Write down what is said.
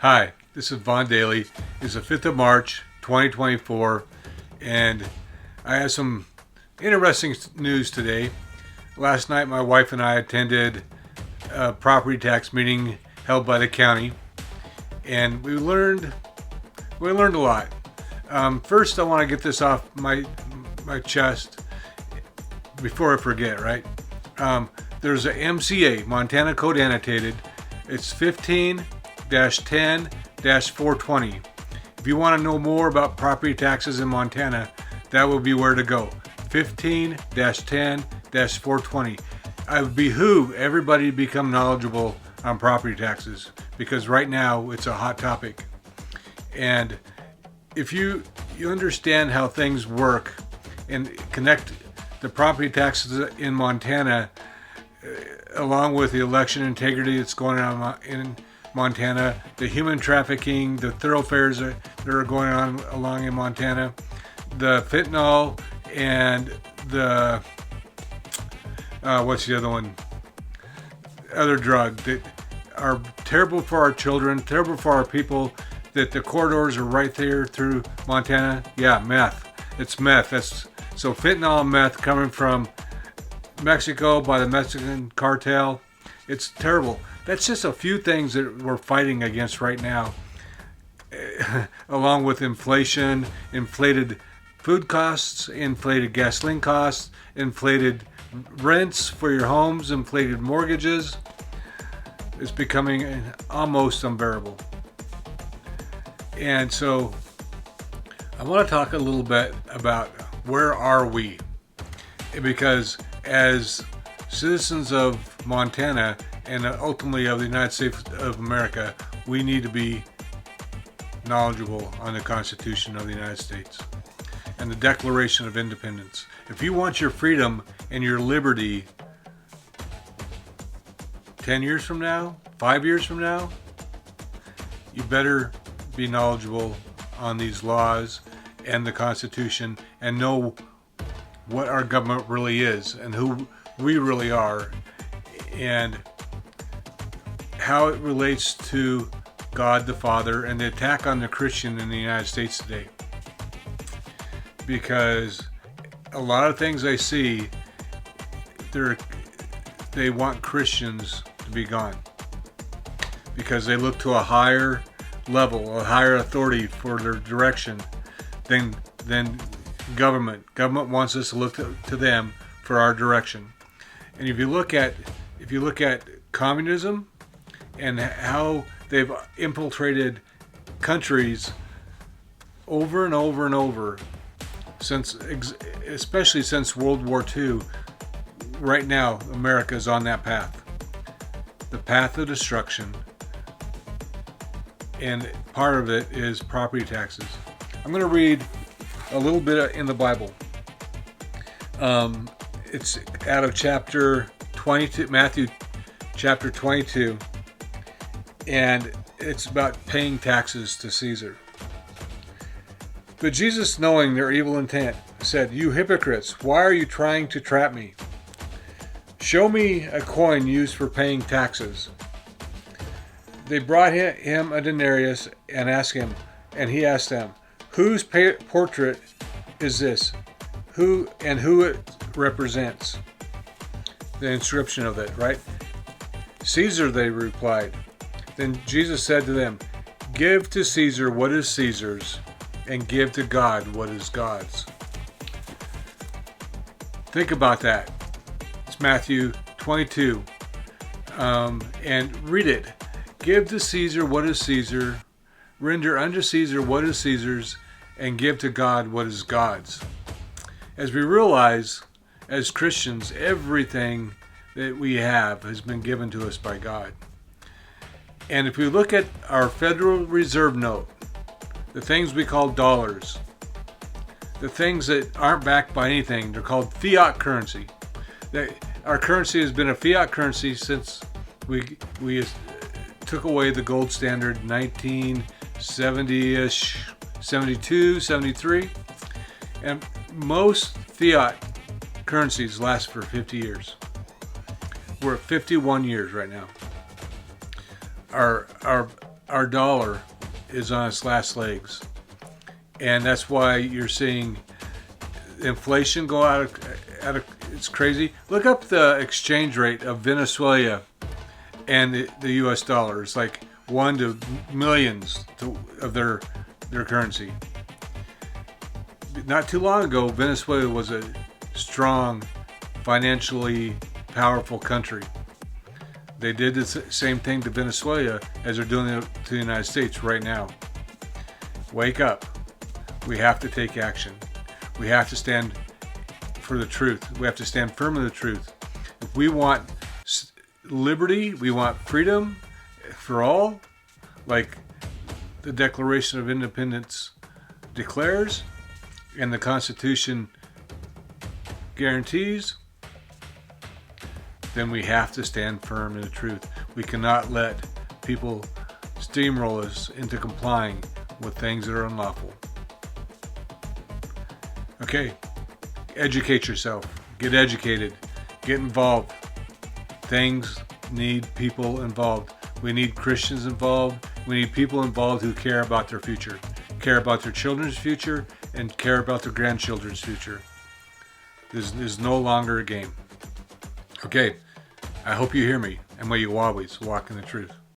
Hi, this is Vaughn Daly. It's the 5th of March, 2024, and I have some interesting news today. Last night, my wife and I attended a property tax meeting held by the county, and we learned a lot. First, I want to get this off my chest before I forget, right? There's a MCA, Montana Code Annotated. It's 15-10-420. If you want to know more about property taxes in Montana, that will be where to go. 15-10-420. I would behoove everybody to become knowledgeable on property taxes because right now it's a hot topic. And if you understand how things work and connect the property taxes in Montana along with the election integrity that's going on in Montana, the human trafficking, the thoroughfares that are going on along in Montana, the fentanyl, and the what's the other one? Other drug that are terrible for our children, terrible for our people. That the corridors are right there through Montana. Yeah, meth. It's meth. So fentanyl and meth coming from Mexico by the Mexican cartel. It's terrible. That's just a few things that we're fighting against right now, along with inflation, inflated food costs, inflated gasoline costs, inflated rents for your homes, inflated mortgages. It's becoming almost unbearable. And so I want to talk a little bit about where are we? Because as citizens of Montana and ultimately of the United States of America, we need to be knowledgeable on the Constitution of the United States and the Declaration of Independence. If you want your freedom and your liberty 10 years from now, 5 years from now, you better be knowledgeable on these laws and the Constitution and know what our government really is and who we really are and how it relates to God the Father and the attack on the Christian in the United States today. Because a lot of things I see, they want Christians to be gone because they look to a higher level, a higher authority for their direction than government. Government wants us to look to them for our direction. And if you look at communism and how they've infiltrated countries over and over and over especially since World War II, right now America is on that path. The path of destruction. And part of it is property taxes. I'm going to read a little bit in the Bible. It's out of chapter 22, Matthew chapter 22, and it's about paying taxes to Caesar. But Jesus, knowing their evil intent, said, "You hypocrites, why are you trying to trap me? Show me a coin used for paying taxes." They brought him a denarius and he asked them, "Whose portrait is this? Who it represents?" The inscription of it, right? "Caesar," they replied. Then Jesus said to them, "Give to Caesar what is Caesar's, and give to God what is God's." Think about that. It's Matthew 22, and read it. Give to Caesar what is Caesar, render unto Caesar what is Caesar's, and give to God what is God's. As we realize, as Christians, everything that we have has been given to us by God. And if we look at our Federal Reserve note, the things we call dollars, the things that aren't backed by anything, they're called fiat currency. Our currency has been a fiat currency since we took away the gold standard 1970-ish, 72, 73. And most fiat currencies last for 50 years. We're at 51 years right now. Our our dollar is on its last legs. And that's why you're seeing inflation go out of it's crazy. Look up the exchange rate of Venezuela and the US dollar. It's like 1 to millions of their currency. Not too long ago, Venezuela was a strong, financially powerful country. They did the same thing to Venezuela as they're doing it to the United States right now. Wake up. We have to take action. We have to stand for the truth. We have to stand firm in the truth. If we want liberty, we want freedom for all, like the Declaration of Independence declares and the Constitution guarantees, then we have to stand firm in the truth. We cannot let people steamroll us into complying with things that are unlawful. Okay, educate yourself. Get educated. Get involved. Things need people involved. We need Christians involved. We need people involved who care about their future, care about their children's future, and care about their grandchildren's future. This is no longer a game. Okay, I hope you hear me, and may you always walk in the truth.